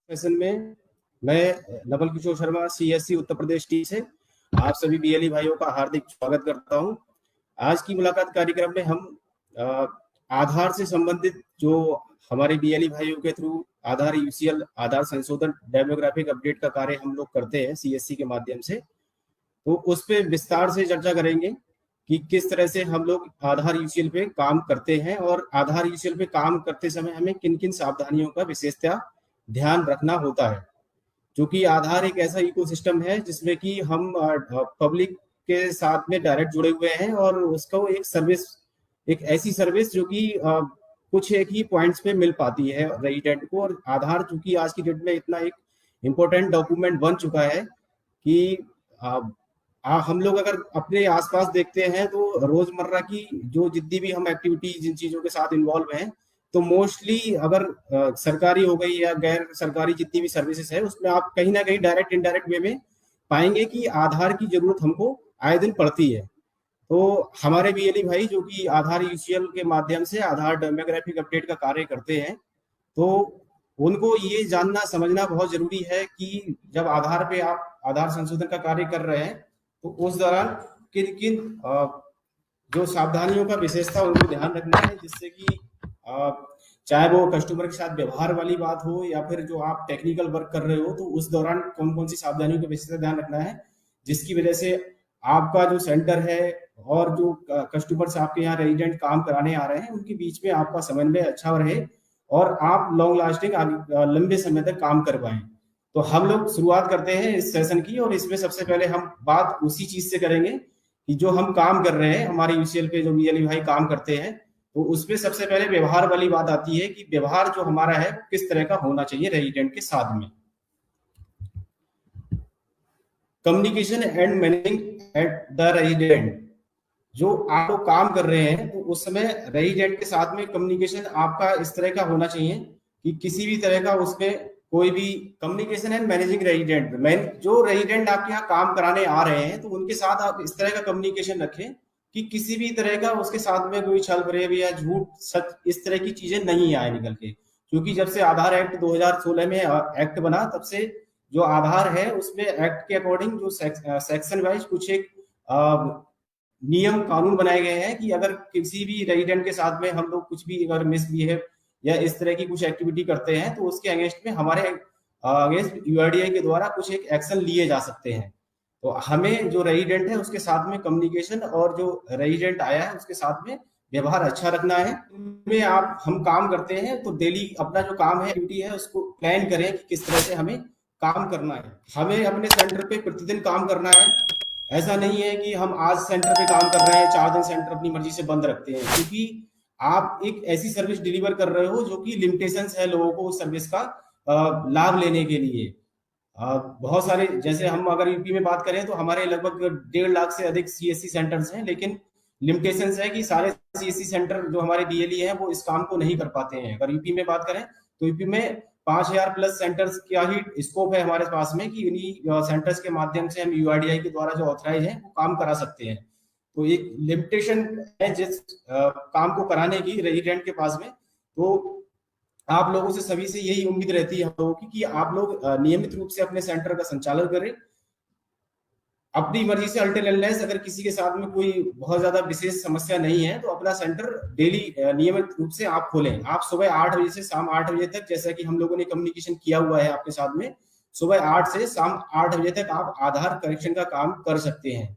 Session में मैं Naval Kishore Sharma CSC Uttar Pradesh T से आप सभी बीएलई भाइयों का हार्दिक स्वागत करता हूं। आज की मुलाकात कार्यक्रम में हम आधार से संबंधित जो हमारे बीएलई भाइयों के थ्रू आधार यूसीएल आधार संशोधन डेमोग्राफिक अपडेट का कार्य हम लोग करते हैं सीएससी के माध्यम से, तो उस पे विस्तार से चर्चा करेंगे कि किस तरह से हम लोग आधार यूसीएल पे काम करते हैं और आधार यूसीएल पे काम करते समय हमें किन किन सावधानियों का विशेषतः ध्यान रखना होता है। क्योंकि आधार एक ऐसा इकोसिस्टम है जिसमें कि हम पब्लिक के साथ में डायरेक्ट जुड़े हुए हैं और उसको एक सर्विस, एक ऐसी सर्विस जो कि कुछ एक ही पॉइंट्स पे मिल पाती है रेजिडेंट को। और आधार चूंकि आज की डेट में इतना एक इम्पोर्टेंट डॉक्यूमेंट बन चुका है कि हम लोग अगर अपने आसपास देखते हैं तो रोजमर्रा की जो जितनी भी हम एक्टिविटी जिन चीजों के साथ इन्वॉल्व हैं, तो मोस्टली अगर सरकारी हो गई या गैर सरकारी जितनी भी सर्विसेज है उसमें आप कहीं ना कहीं डायरेक्ट इनडायरेक्ट वे में पाएंगे कि आधार की जरूरत हमको आए दिन पड़ती है। तो हमारे बीएलई भाई जो कि आधार यूसीएल के माध्यम से आधार डेमोग्राफिक अपडेट का कार्य करते हैं, तो उनको ये जानना समझना बहुत जरूरी है कि जब आधार पे आप आधार संशोधन का कार्य कर रहे हैं तो उस दौरान किन किन जो सावधानियों का विशेषता उनको ध्यान रखना है, जिससे कि चाहे वो कस्टमर के साथ व्यवहार वाली बात हो या फिर जो आप टेक्निकल वर्क कर रहे हो, तो उस दौरान कौन कौन सी सावधानियों का विशेष ध्यान रखना है, जिसकी वजह से आपका जो सेंटर है और जो कस्टमर्स आपके यहाँ रेजिडेंट काम कराने आ रहे हैं उनके बीच में आपका समन्वय अच्छा रहे और आप लॉन्ग लास्टिंग लंबे समय तक काम कर पाए। तो हम लोग शुरुआत करते हैं इस सेशन की, और इसमें सबसे पहले हम बात उसी चीज से करेंगे कि जो हम काम कर रहे हैं, हमारे यूसीएल पे जो बीएलई भाई काम करते हैं, तो उसमें सबसे पहले व्यवहार वाली बात आती है कि व्यवहार जो हमारा है किस तरह का होना चाहिए रेजिडेंट के साथ में। Communication and managing at the resident, जो आप लोग काम कर रहे हैं तो उस समय रेजिडेंट के साथ में कम्युनिकेशन आपका इस तरह का होना चाहिए कि किसी भी तरह का उसमें कोई भी कम्युनिकेशन एंड मैनेजिंग रेजिडेंट, जो रेजिडेंट आपके यहाँ काम कराने आ रहे हैं तो उनके साथ आप इस तरह का कम्युनिकेशन रखें कि किसी भी तरह का उसके साथ में कोई छल फरेब या झूठ सच इस तरह की चीजें नहीं आए निकल के। क्योंकि जब से आधार एक्ट 2016 में एक्ट बना तब से जो आधार है उसमें एक्ट के अकॉर्डिंग जो सेक्शन वाइज कुछ एक नियम कानून बनाए गए हैं कि अगर किसी भी रेजिडेंट के साथ में हम लोग कुछ भी अगर मिसबिहेव या इस तरह की कुछ एक्टिविटी करते हैं तो उसके अगेंस्ट में हमारे अगेंस्ट यूआईडीआई के द्वारा कुछ एक एक्शन लिए जा सकते हैं। तो हमें जो रेजिडेंट है उसके साथ में कम्युनिकेशन और जो रेजिडेंट आया है उसके साथ में व्यवहार अच्छा रखना है। में आप हम काम करते हैं तो डेली अपना जो काम है ड्यूटी है उसको प्लान करें कि किस तरह से हमें काम करना है। हमें अपने सेंटर पे प्रतिदिन काम करना है। ऐसा नहीं है कि हम आज सेंटर पे काम कर रहे हैं 4 दिन सेंटर अपनी मर्जी से बंद रखते हैं, क्योंकि आप एक ऐसी सर्विस डिलीवर कर रहे हो जो कि लिमिटेशंस है लोगों को उस सर्विस का लाभ लेने के लिए। बहुत सारे, जैसे हम अगर यूपी में बात करें तो हमारे लगभग 1.5 लाख से अधिक सीएससी सेंटर्स हैं, लेकिन लिमिटेशंस है कि सारे सीएससी सेंटर जो हमारे बीएलई हैं वो इस काम को नहीं कर पाते हैं। अगर यूपी में बात करें तो यूपी में 5000 प्लस सेंटर्स का ही स्कोप है हमारे पास में कि इन्हीं सेंटर्स के माध्यम से हम यूआईडीआई के द्वारा जो ऑथराइज है वो काम करा सकते हैं। तो एक लिमिटेशन है जिस काम को कराने की रेजिडेंट के पास में। तो आप लोगों से सभी से यही उम्मीद रहती है हम लोगों की कि आप लोग नियमित रूप से अपने सेंटर का संचालन करें अपनी मर्जी से। अल्टरनेस अगर किसी के साथ में कोई बहुत ज्यादा विशेष समस्या नहीं है तो अपना सेंटर डेली नियमित रूप से आप खोलें। आप सुबह 8 बजे से शाम 8 बजे तक, जैसा कि हम लोगों ने कम्युनिकेशन किया हुआ है आपके साथ में, सुबह 8 से शाम 8 बजे तक आप आधार करेक्शन का काम कर सकते हैं।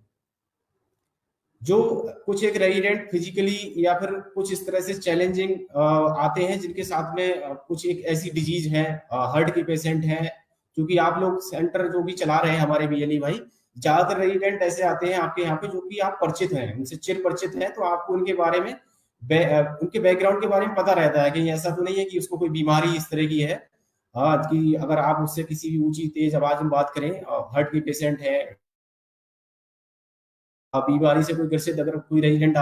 जो कुछ एक रेजिडेंट फिजिकली या फिर कुछ इस तरह से चैलेंजिंग आते हैं जिनके साथ में कुछ एक ऐसी डिजीज है, हार्ट के पेशेंट हैं, क्योंकि आप लोग सेंटर जो भी चला रहे हैं हमारे बीएलई भाई, ज्यादातर रेजिडेंट ऐसे आते हैं आपके यहाँ पे जो कि आप परिचित हैं, उनसे चिर परिचित हैं, तो आपको उनके बारे में उनके बैकग्राउंड के बारे में पता रहता है। कहीं ऐसा तो नहीं है कि उसको कोई बीमारी इस तरह की है कि अगर आप उससे किसी भी ऊंची तेज आवाज में बात करें, हार्ट के पेशेंट है, बीमारी से कोई ग्रसित अगर कोई रेजिडेंट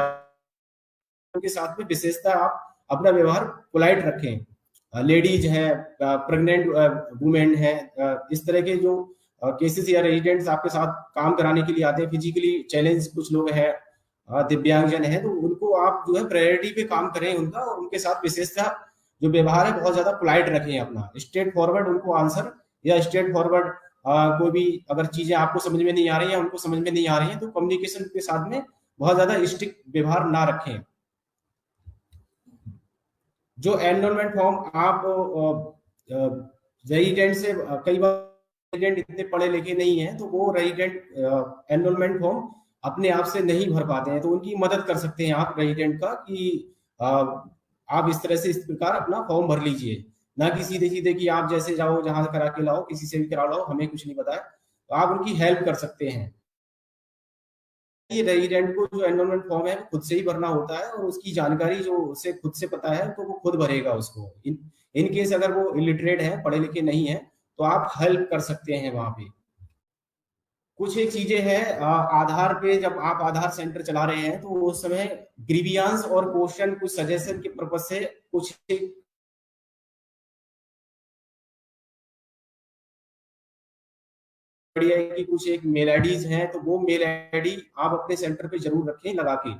उनके साथ में विशेषता आप अपना व्यवहार पोलाइट रखें। लेडीज है, प्रेग्नेंट वुमेन है, इस तरह के जो केसेस या रेजिडेंट्स आपके साथ काम कराने के लिए आते हैं, फिजिकली चैलेंज कुछ लोग हैं, दिव्यांगजन है, तो उनको आप जो है प्रायोरिटी पे काम करें उनका, और उनके साथ विशेषता जो व्यवहार है बहुत ज्यादा पोलाइट रखें अपना, स्ट्रेट फॉरवर्ड उनको आंसर, या स्ट्रेट फॉरवर्ड कोई भी अगर चीजें आपको समझ में नहीं आ रही है, उनको समझ में नहीं आ रही है, तो कम्युनिकेशन के साथ में बहुत ज्यादा स्ट्रिक्ट व्यवहार ना रखें। जो एनरोलमेंट फॉर्म आप रेजिडेंट से कई बार रेजिडेंट इतने पढ़े लिखे नहीं है, तो वो रेजिडेंट एनरोलमेंट फॉर्म अपने आप से नहीं भर पाते हैं, तो उनकी मदद कर सकते हैं आप रेजिडेंट का कि आप इस तरह से इस प्रकार अपना फॉर्म भर लीजिए, ना कि सीधे सीधे कि आप जैसे जाओ जहां से करा के लाओ, किसी से भी करा लाओ, हमें कुछ नहीं पता है, तो आप उनकी हेल्प कर सकते हैं। ये रेजिडेंट को जो एनरोलमेंट फॉर्म है वो खुद से ही भरना होता है, और उसकी जानकारी जो उसे खुद से पता है तो वो खुद भरेगा उसको। इन केस अगर वो इलिटरेट है, पढ़े लिखे नहीं है, तो आप हेल्प कर सकते हैं वहां पे। कुछ एक चीजें हैं आधार पे, जब आप आधार सेंटर चला रहे हैं तो उस समय ग्रीवियांस और क्वेश्चन कुछ सजेशन के पर्पज से कुछ बढ़िया है कि कुछ एक मेल आईडीज हैं, तो वो मेल आईडी आप अपने सेंटर पे जरूर रखें लगा के।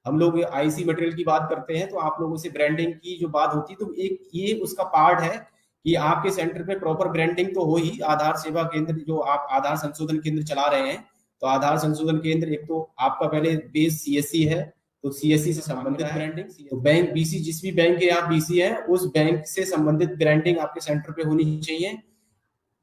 हम लोग आईसी मटेरियल की बात करते हैं, तो आप लोगों से ब्रांडिंग की जो बात होती है, तो एक ये उसका पार्ट है कि आपके सेंटर पे प्रॉपर ब्रांडिंग तो हो ही। आधार सेवा केंद्र जो आप आधार संशोधन केंद्र चला रहे हैं, तो आधार संशोधन केंद्र एक तो आपका पहले बेस सीएससी है, तो सीएससी से संबंधित ब्रांडिंग, तो बैंक बीसी जिस भी बैंक के आप बीसी है उस बैंक से संबंधित ब्रांडिंग आपके सेंटर पे होनी चाहिए।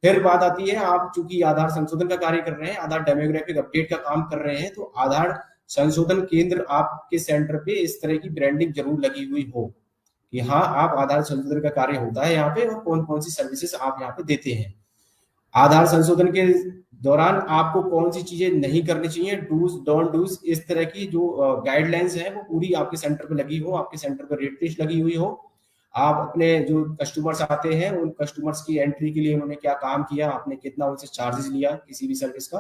फिर बात आती है, आप चूंकि आधार संशोधन का कार्य कर रहे हैं, आधार डेमोग्राफिक अपडेट का काम कर रहे हैं, तो आधार संशोधन केंद्र आपके सेंटर पे इस तरह की ब्रांडिंग जरूर लगी हुई हो कि हाँ, आप आधार संशोधन का कार्य होता है यहाँ पे, और कौन कौन सी सर्विसेज आप यहाँ पे देते हैं। आधार संशोधन के दौरान आपको कौन सी चीजें नहीं करनी चाहिए, डूज डोंट डूज, इस तरह की जो गाइडलाइंस है वो पूरी आपके सेंटर पे लगी हो, आपके सेंटर पर रेट लिस्ट लगी हुई हो। आप अपने जो कस्टमर्स आते हैं उन कस्टमर्स की एंट्री के लिए उन्होंने क्या काम किया, आपने कितना उनसे चार्जेस लिया किसी भी सर्विस का,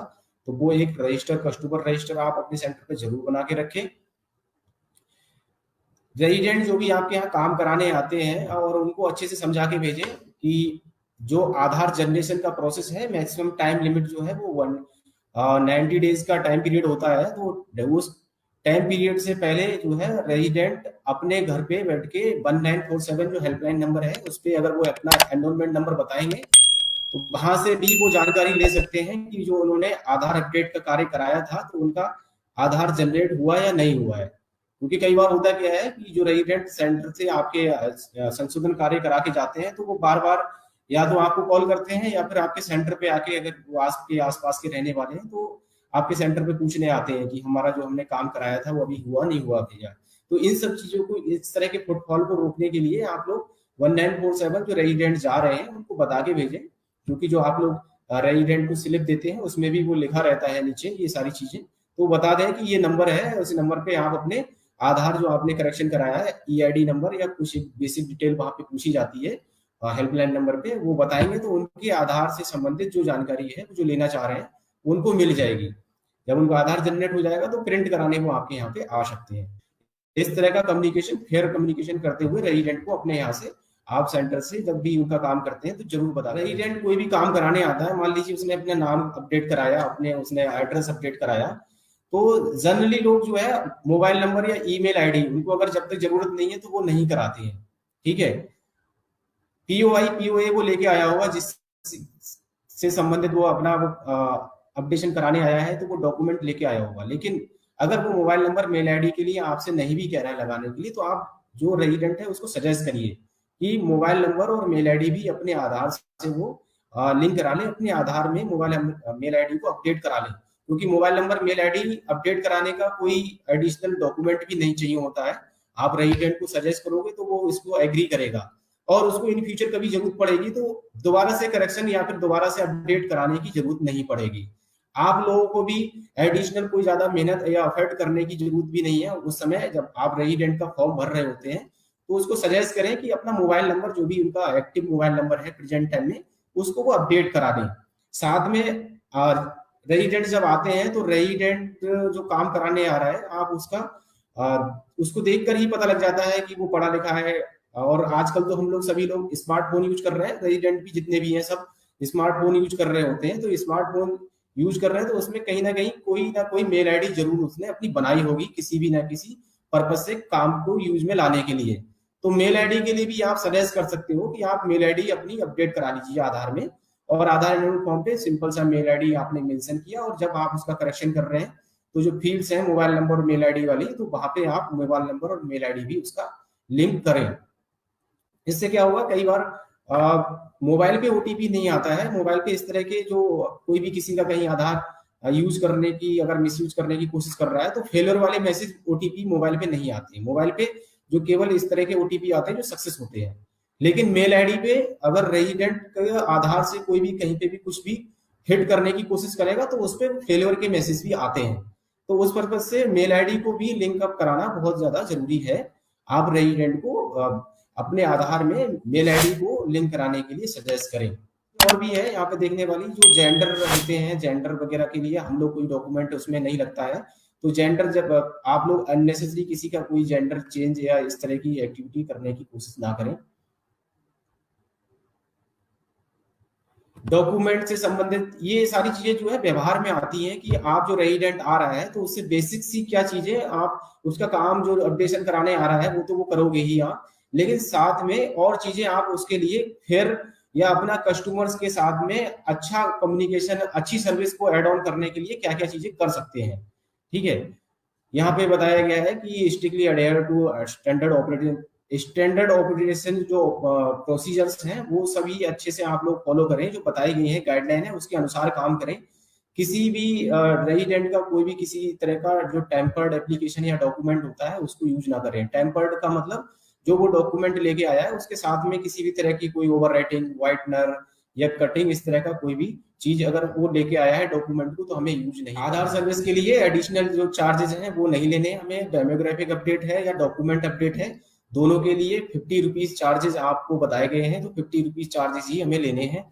तो वो एक रजिस्टर, कस्टमर रजिस्टर आप अपने सेंटर पे जरूर बना के रखें। रेजिडेंट जो भी आपके यहाँ काम कराने आते हैं, और उनको अच्छे से समझा के भेजें कि जो आधार जनरेशन का प्रोसेस है, मैक्सिमम टाइम लिमिट जो है वो 90 डेज का टाइम पीरियड होता है, तो उस टाइम पीरियड से पहले जो है रेजिडेंट अपने घर पे बैठ के 1947 जो हेल्पलाइन नंबर है उस पर अगर वो अपना एनरोलमेंट नंबर बताएंगे, तो वहां से भी वो जानकारी ले सकते हैं कि जो उन्होंने आधार अपडेट का कार्य कराया था, तो उनका आधार जनरेट हुआ या नहीं हुआ है। क्योंकि कई बार होता क्या है कि जो रेजिडेंट सेंटर से आपके संशोधन कार्य करा के जाते हैं, तो वो बार बार या तो आपको कॉल करते हैं, या फिर आपके सेंटर पे आके, अगर वो आसपास के रहने वाले हैं, तो आपके सेंटर पे पूछने आते हैं कि हमारा जो हमने काम कराया था वो अभी हुआ नहीं हुआ भैया। तो इन सब चीजों को, इस तरह के फुटफॉल को रोकने के लिए आप लोग 1947 जो रेजिडेंट जा रहे हैं उनको बता के भेजें, क्योंकि जो आप लोग रेजिडेंट को स्लिप देते हैं उसमें भी वो लिखा रहता है नीचे ये सारी चीजें, तो बता दें कि ये नंबर है, उस नंबर पे आप अपने आधार जो आपने करेक्शन कराया है, ईआईडी नंबर या कुछ बेसिक डिटेल वहां पे पूछी जाती है हेल्पलाइन नंबर पे, वो बताएंगे तो उनके आधार से संबंधित जो जानकारी है जो लेना चाह रहे हैं उनको मिल जाएगी। जब उनको आधार जनरेट हो जाएगा तो प्रिंट कराने वो आपके यहाँ पे आ सकते हैं। इस तरह का कम्युनिकेशन, फेयर कम्युनिकेशन करते हुए रेजिडेंट को अपने यहाँ से, आप सेंटर से जब भी उनका काम करते हैं तो जरूर बता। रेजिडेंट कोई भी काम कराने आता है, मान लीजिए उसने अपना नाम अपडेट कराया, उसने एड्रेस अपडेट कराया, तो जनरली लोग जो है मोबाइल नंबर या ईमेल आईडी, उनको अगर जब तक जरूरत नहीं है तो वो नहीं कराते हैं। ठीक है, पीओआई पीओए वो लेके आया होगा जिस से संबंधित वो अपना अपडेशन कराने आया है, तो वो डॉक्यूमेंट लेके आया होगा। लेकिन अगर वो मोबाइल नंबर मेल आईडी के लिए आपसे नहीं भी कह रहा है लगाने के लिए, तो आप जो रेजिडेंट है उसको सजेस्ट करिए कि मोबाइल नंबर और मेल आईडी भी अपने आधार से वो लिंक करा लें, अपने आधार में मोबाइल मेल आईडी को अपडेट करा लें। क्योंकि mobile number mail ID update कराने का कोई एडिशनल डॉक्यूमेंट भी नहीं चाहिए होता है। आप रेजिडेंट को सजेस्ट करोगे तो वो इसको एग्री करेगा, और उसको इन फ्यूचर कभी जरूरत पड़ेगी तो दोबारा से करेक्शन या फिर दोबारा से अपडेट कराने की जरूरत नहीं पड़ेगी। आप लोगों को भी एडिशनल कोई ज्यादा मेहनत या एफर्ट करने की जरूरत भी नहीं है। उस समय जब आप रेजिडेंट का फॉर्म भर रहे होते हैं तो उसको सजेस्ट करें कि अपना मोबाइल नंबर, जो भी उनका एक्टिव मोबाइल नंबर है प्रेजेंट टाइम में, उसको वो अपडेट करा दें। साथ में रेजिडेंट जब आते हैं तो रेजिडेंट जो काम कराने आ रहा है, आप उसको देखकर ही पता लग जाता है कि वो पढ़ा लिखा है। और आजकल तो हम लोग सभी लोग स्मार्टफोन यूज कर रहे हैं, रेजिडेंट भी जितने भी हैं सब स्मार्टफोन यूज कर रहे होते हैं। तो स्मार्टफोन यूज कर रहे हैं तो उसमें कहीं ना कोई मेल आईडी जरूर उसने अपनी बनाई होगी, किसी भी ना किसी पर्पज से काम को यूज में लाने के लिए। तो मेल आईडी के लिए भी आप सजेस्ट कर सकते हो कि आप मेल आईडी अपनी अपडेट करा लीजिए आधार में, और आधार एनरोलमेंट फॉर्म पे सिंपल सा मेल आईडी आपने मेंशन किया, और जब आप उसका करेक्शन कर रहे हैं तो जो फील्ड्स हैं मोबाइल नंबर और मेल आईडी वाली, तो वहां पे आप मोबाइल नंबर और मेल आईडी भी उसका लिंक करें। इससे क्या होगा, कई बार मोबाइल पे ओटीपी नहीं आता है, मोबाइल पे इस तरह के जो कोई भी किसी का कहीं आधार यूज करने की अगर मिस यूज करने की कोशिश कर रहा है, तो फेलियर वाले मैसेज ओटीपी मोबाइल पे नहीं आते। मोबाइल पे जो केवल इस तरह के ओटीपी आते हैं जो सक्सेस होते हैं, लेकिन मेल आईडी पे अगर रेजिडेंट के आधार से कोई भी कहीं पे भी कुछ भी हिट करने की कोशिश करेगा तो उस पर फेलियर के मैसेज भी आते हैं। तो उस पर्पज से मेल आईडी को भी लिंक अप कराना बहुत ज्यादा जरूरी है। आप रेजिडेंट को अपने आधार में मेल आईडी को लिंक कराने के लिए सजेस्ट करें। और भी है यहाँ पे देखने वाली, जो जेंडर होते हैं, जेंडर वगैरह के लिए हम लोग कोई डॉक्यूमेंट उसमें नहीं लगता है, तो जेंडर जब आप लोग अननेसेसरी किसी का कोई जेंडर चेंज या इस तरह की एक्टिविटी करने की कोशिश ना करें। डॉक्यूमेंट से संबंधित ये सारी चीजें जो है व्यवहार में आती हैं कि आप जो रेजिडेंट आ रहा है तो उससे बेसिक सी क्या चीजें आप उसका काम जो अपडेशन कराने आ रहा है वो तो वो करोगे ही आप, लेकिन साथ में और चीजें आप उसके लिए फिर या अपना कस्टमर्स के साथ में अच्छा कम्युनिकेशन, अच्छी सर्विस को एड ऑन करने के लिए क्या क्या चीजें कर सकते हैं। ठीक है, यहाँ पे बताया गया है कि strictly adhere to standard operation जो प्रोसीजर्स हैं वो सभी अच्छे से आप लोग फॉलो करें, जो बताई गई है गाइडलाइन है उसके अनुसार काम करें। किसी भी रेजिडेंट का कोई भी किसी तरह का जो टेम्पर्ड एप्लीकेशन या डॉक्यूमेंट होता है उसको यूज ना करें। टेम्पर्ड का मतलब जो वो डॉक्यूमेंट लेके आया है उसके साथ में किसी भी तरह की कोई ओवर राइटिंग, व्हाइटनर या कटिंग, इस तरह का कोई भी चीज अगर वो लेके आया है डॉक्यूमेंट को तो हमें यूज नहीं। आधार सर्विस के लिए एडिशनल जो चार्जेस हैं वो नहीं लेने हमें। डेमोग्राफिक अपडेट है या डॉक्यूमेंट अपडेट है, दोनों के लिए 50 रुपीज चार्जेस आपको बताए गए हैं, तो 50 रुपीज चार्जेस ही हमें लेने हैं।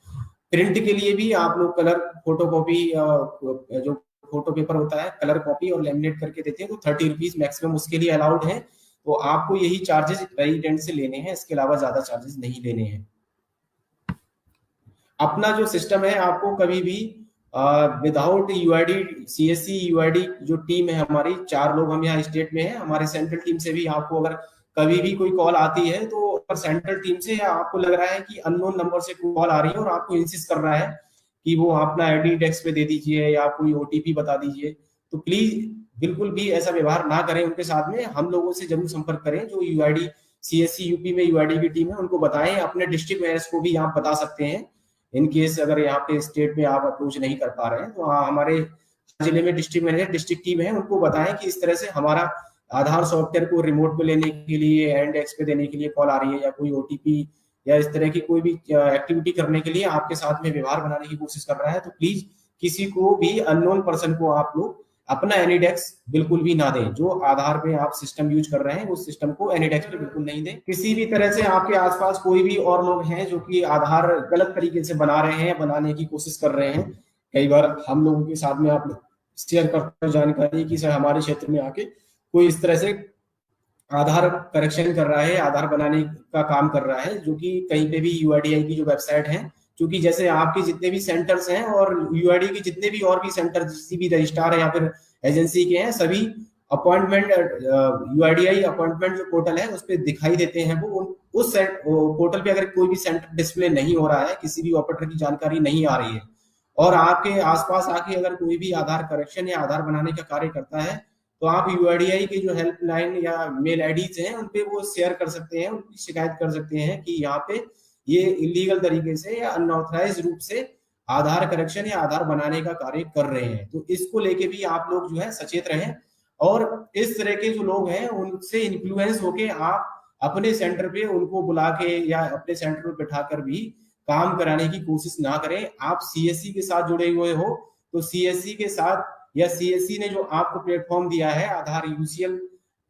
प्रिंट के लिए भी आप लोग कलर फोटो कॉपी, जो फोटो पेपर होता है कलर कॉपी और लेमिनेट करके देते हैं, तो 30 रुपीज मैक्सिमम उसके लिए अलाउड है। तो आपको यही चार्जेस रेजिडेंट से लेने हैं, इसके अलावा ज्यादा चार्जेस नहीं लेने हैं। अपना जो सिस्टम है आपको कभी भी विदाउट यूआईडी, सीएससी यूआईडी जो टीम है हमारी, 4 लोग हम यहाँ स्टेट में हैं, हमारे सेंट्रल टीम से भी आपको अगर कभी भी कोई कॉल आती है तो सेंट्रल टीम से या आपको लग रहा है कि अननोन नंबर से कॉल आ रही है और आपको इंसिस्ट कर रहा है कि वो अपना आईडी डेस्क पे दे दीजिए या कोई ओटीपी बता दीजिए, तो प्लीज बिल्कुल भी ऐसा व्यवहार ना करें उनके साथ में। हम लोगों से जरूर संपर्क करें, जो यूआईडी सीएससी यूपी में यूआईडी की टीम है उनको बताएं। अपने डिस्ट्रिक्ट मैनेजर को भी आप बता सकते हैं, इन केस अगर यहाँ पे स्टेट में आप अप्रोच नहीं कर पा रहे हैं तो हमारे जिले में डिस्ट्रिक्ट मैनेजर, डिस्ट्रिक्ट टीम है, उनको बताएं कि इस तरह से हमारा आधार सॉफ्टवेयर को रिमोट पे लेने के लिए, हैंड डेस्क पे देने के लिए कॉल आ रही है, या कोई ओटीपी या इस तरह की कोई भी एक्टिविटी करने के लिए आपके साथ में व्यवहार बनाने की कोशिश कर रहा है, तो प्लीज किसी को भी अननोन पर्सन को आप लोग अपना एनीडेक्स बिल्कुल भी ना दें। जो आधार पे आप सिस्टम यूज कर रहे हैं उस सिस्टम को एनीडेक्स पे बिल्कुल नहीं दें। किसी भी तरह से आपके आसपास कोई भी और लोग हैं जो कि आधार गलत तरीके से बना रहे हैं, बनाने की कोशिश कर रहे हैं, कई बार हम लोगों के साथ में आप शेयर करते हैं जानकारी कि सर हमारे क्षेत्र में आके कोई इस तरह से आधार करेक्शन कर रहा है, आधार बनाने का काम कर रहा है, जो कि कहीं पे भी यूआईडीआई की जो वेबसाइट है, क्योंकि जैसे आपके जितने भी सेंटर्स हैं और यूआईडी के जितने भी और भी सेंटर किसी भी रजिस्ट्रार या फिर एजेंसी के हैं, सभी अपॉइंटमेंट यूआईडीआई अपॉइंटमेंट जो पोर्टल है उस पर दिखाई देते हैं। वो उस पोर्टल पे अगर कोई भी सेंटर डिस्प्ले नहीं हो रहा है, किसी भी ऑपरेटर की जानकारी नहीं आ रही है, और आपके आसपास आके अगर कोई भी आधार करेक्शन या आधार बनाने का कार्य करता है, तो आप यूआईडीआई के जो हेल्पलाइन या मेल आईडीज हैं उन पे वो शेयर कर सकते हैं, उनकी शिकायत कर सकते हैं कि यहाँ पे ये इलीगल तरीके से या अनऑथराइज रूप से आधार करेक्शन या आधार बनाने का कार्य कर रहे हैं। तो इसको लेके भी आप लोग जो है सचेत रहें, और इस तरह के जो लोग हैं उनसे इन्फ्लुएंस होके आप अपने सेंटर पे उनको बुला के या अपने सेंटर पे बैठाकर भी काम कराने की कोशिश ना करें। आप सीएससी के साथ जुड़े हुए हो तो सीएससी के साथ, या सीएससी ने जो आपको प्लेटफॉर्म दिया है आधार यूसीएल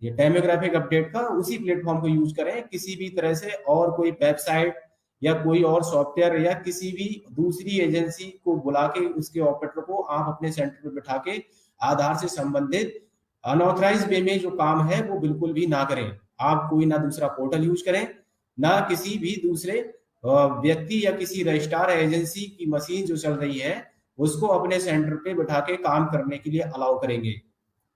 या डेमोग्राफिक अपडेट का, उसी प्लेटफॉर्म को यूज करें। किसी भी तरह से और कोई वेबसाइट या कोई और सॉफ्टवेयर या किसी भी दूसरी एजेंसी को बुला के उसके ऑपरेटर को आप अपने सेंटर पे बैठा के आधार से संबंधित अनऑथराइज वे में जो काम है वो बिल्कुल भी ना करें। आप कोई ना दूसरा पोर्टल यूज करें, ना किसी भी दूसरे व्यक्ति या किसी रजिस्ट्रार एजेंसी की मशीन जो चल रही है उसको अपने सेंटर पे बैठा के काम करने के लिए अलाउ करेंगे।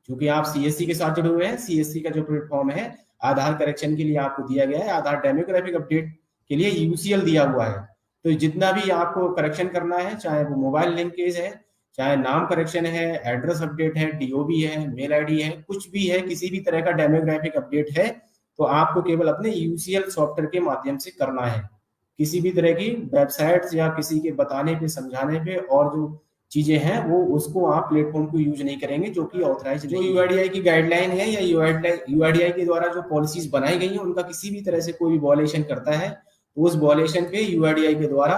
क्योंकि आप सीएससी के साथ जुड़े हुए हैं, सीएससी का जो प्लेटफॉर्म है आधार करेक्शन के लिए आपको दिया गया है, आधार डेमोग्राफिक अपडेट के लिए यूसीएल दिया हुआ है। तो जितना भी आपको करेक्शन करना है, चाहे वो मोबाइल लिंकेज है, चाहे नाम करेक्शन है, एड्रेस अपडेट है, डीओबी है, मेल आईडी है, कुछ भी है, किसी भी तरह का डेमोग्राफिक अपडेट है, तो आपको केवल अपने यूसीएल सॉफ्टवेयर के माध्यम से करना है। किसी भी तरह की वेबसाइट्स या किसी के बताने पे, समझाने पे और जो चीजें हैं वो उसको आप प्लेटफॉर्म को यूज नहीं करेंगे जो कि ऑथराइज। जो यूआईडीआई की गाइडलाइन है या यूआईडीआई के द्वारा जो पॉलिसीज बनाई गई हैं उनका किसी भी तरह से कोई भी वॉलेशन करता है तो उस वॉलेशन पे यूआईडीआई के द्वारा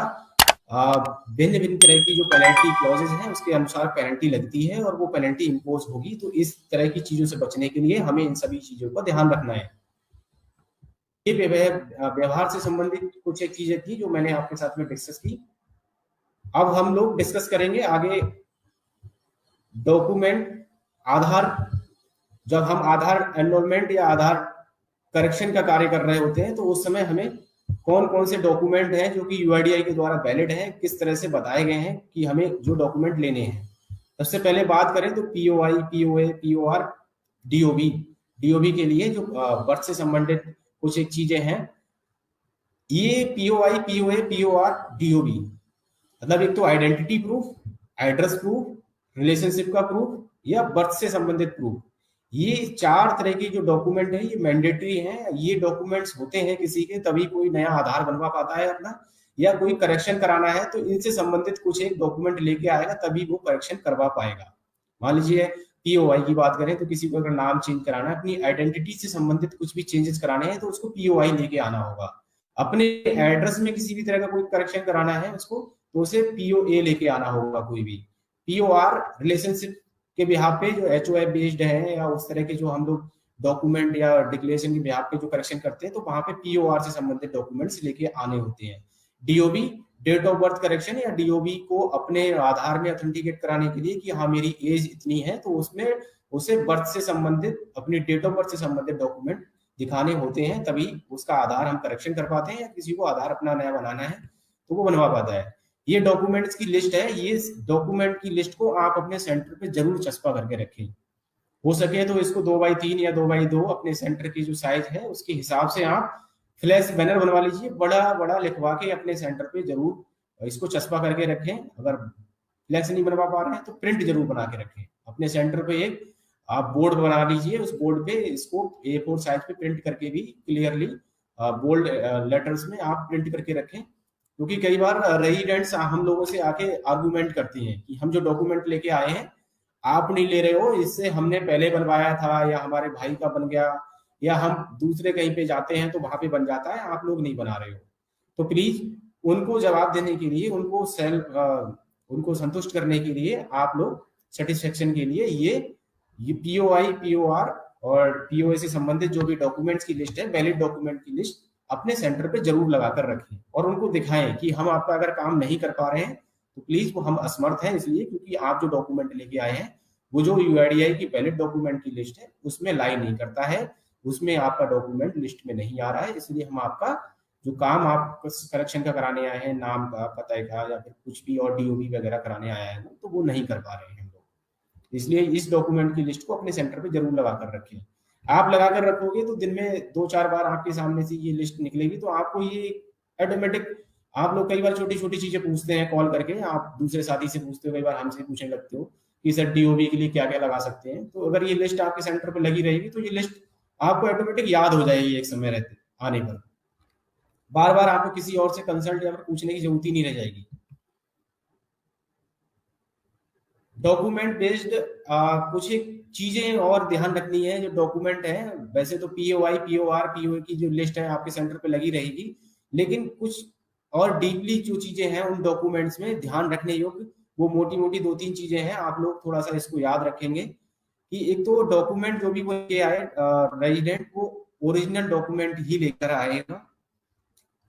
भिन्न भिन्न तरह की जो पेनल्टी क्लॉजेज हैं उसके अनुसार पेनल्टी लगती है और वो पेनल्टी इम्पोज होगी। तो इस तरह की चीजों से बचने के लिए हमें इन सभी चीजों का ध्यान रखना है। ये व्यवहार से संबंधित कुछ एक चीजें थी जो मैंने आपके साथ में डिस्कस की। अब हम लोग डिस्कस करेंगे आगे डॉक्यूमेंट आधार। जब हम आधार एनरोलमेंट या आधार करेक्शन का कार्य कर रहे होते हैं तो उस समय हमें कौन कौन से डॉक्यूमेंट हैं जो कि यूआईडीआई के द्वारा वैलिड हैं, किस तरह से बताए गए हैं कि हमें जो डॉक्यूमेंट लेने हैं। सबसे पहले बात करें तो पीओआई, पीओए, पीओआर, डीओबी। डीओबी के लिए जो बर्थ से संबंधित कुछ एक चीजें हैं, ये पीओआई, पीओए, पीओआर, डीओबी मतलब एक तो identity proof, address proof, relationship का प्रूफ या बर्थ से संबंधित प्रूफ। ये चार तरह के जो डॉक्यूमेंट है ये मैंडेटरी हैं। ये डॉक्यूमेंट्स होते हैं किसी के, तभी कोई नया आधार बनवा पाता है अपना, या कोई करेक्शन कराना है तो इनसे संबंधित कुछ एक डॉक्यूमेंट लेके आएगा तभी वो करेक्शन करवा पाएगा। मान लीजिए पीओआई की बात करें तो किसी को अगर नाम चेंज कराना है, अपनी आइडेंटिटी से संबंधित कुछ भी चेंजेस कराने हैं तो उसको पीओआई लेके आना होगा। अपने एड्रेस में किसी भी तरह का कोई करेक्शन कराना है उसको तो उसे पीओए लेके आना होगा कोई भी। पीओआर रिलेशनशिप के बिहाफ पे जो एचओएफ बेस्ड है या उस तरह के जो हम लोग डॉक्यूमेंट या डिक्लेरेशन के बिहाफ पे जो करेक्शन करते हैं तो वहां पे पीओआर से संबंधित डॉक्यूमेंट्स लेके आने होते हैं। DOB date of birth correction या डीओबी को अपने आधार में ऑथेंटिकेट कराने के लिए कि हाँ मेरी एज इतनी है तो उसमें उसे बर्थ से संबंधित अपनी डेट ऑफ बर्थ से संबंधित डॉक्यूमेंट दिखाने होते हैं तभी उसका आधार हम करेक्शन कर पाते हैं, या किसी को आधार अपना नया बनाना है तो वो बनवा पाता है। ये डॉक्यूमेंट्स की लिस्ट है। ये डॉक्यूमेंट की लिस्ट को आप अपने सेंटर पे जरूर चस्पा करके रखें। हो सके तो इसको 2x3 या 2x2 अपने सेंटर की जो साइज है उसके हिसाब से आप फ्लैश बैनर बनवा लीजिए, बड़ा बड़ा लिखवा के अपने सेंटर पे जरूर इसको चस्पा करके रखें। अगर फ्लैक्स नहीं बनवा पा रहे हैं तो प्रिंट जरूर बना के रखें। अपने सेंटर पे एक आप बोर्ड बना लीजिए, उस बोर्ड पे इसको A4 साइज पे प्रिंट करके भी क्लियरली बोल्ड लेटर्स में आप प्रिंट करके रखें। क्योंकि कई बार रेजिडेंट्स हम लोगों से आके आर्गुमेंट करती हैं कि हम जो डॉक्यूमेंट लेके आए हैं आप नहीं ले रहे हो, इससे हमने पहले बनवाया था या हमारे भाई का बन गया या हम दूसरे कहीं पे जाते हैं तो वहां पे बन जाता है, आप लोग नहीं बना रहे हो। तो प्लीज उनको जवाब देने के लिए, उनको संतुष्ट करने के लिए आप लोग सेटिस्फेक्शन के लिए ये पीओआई, पीओआर और पीओए से संबंधित जो भी डॉक्यूमेंट्स की लिस्ट है, वैलिड डॉक्यूमेंट की लिस्ट अपने सेंटर पे जरूर लगाकर रखें और उनको दिखाएं कि हम आपका अगर काम नहीं कर पा रहे हैं तो प्लीज वो हम असमर्थ हैं इसलिए क्योंकि आप जो डॉक्यूमेंट लेके आए हैं वो जो यूआईडीआई की वैलिड डॉक्यूमेंट की लिस्ट है उसमें लाई नहीं करता है, उसमें आपका डॉक्यूमेंट लिस्ट में नहीं आ रहा है, इसलिए हम आपका जो काम आप करेक्शन का कराने आए हैं, नाम का, पता का या फिर कुछ भी और डीओबी वगैरह कराने आए हैं तो वो नहीं कर पा रहे हैं हम लोग। इसलिए इस डॉक्यूमेंट की लिस्ट को अपने सेंटर पे जरूर लगा कर रखें। आप लगाकर रखोगे तो दिन में 2-4 बार आपके सामने से ये लिस्ट निकलेगी तो आपको ये ऑटोमेटिक, आप लोग कई बार छोटी छोटी चीजें पूछते हैं कॉल करके, आप दूसरे साथी से पूछते हो, कई बार हमसे पूछने लगते हो कि सर डीओबी के लिए क्या क्या लगा सकते हैं। तो अगर ये लिस्ट आपके सेंटर पर लगी रहेगी तो ये लिस्ट आपको ऑटोमेटिक याद हो जाएगी एक समय रहते आने पर, बार बार आपको किसी और से कंसल्ट या पूछने की जरूरत ही नहीं रह जाएगी। डॉक्यूमेंट बेस्ड कुछ एक चीजें और ध्यान रखनी है। जो डॉक्यूमेंट है वैसे तो पीओआई, पीओआर, पीओए की जो लिस्ट है आपके सेंटर पे लगी रहेगी, लेकिन कुछ और डीपली जो चीजें हैं उन डॉक्यूमेंट्स में ध्यान रखने योग्य वो मोटी मोटी 2-3 चीजें हैं। आप लोग थोड़ा सा इसको याद रखेंगे कि एक तो डॉक्यूमेंट जो भी वो लेके आए रेजिडेंट, वो ओरिजिनल डॉक्यूमेंट ही लेकर आएगा,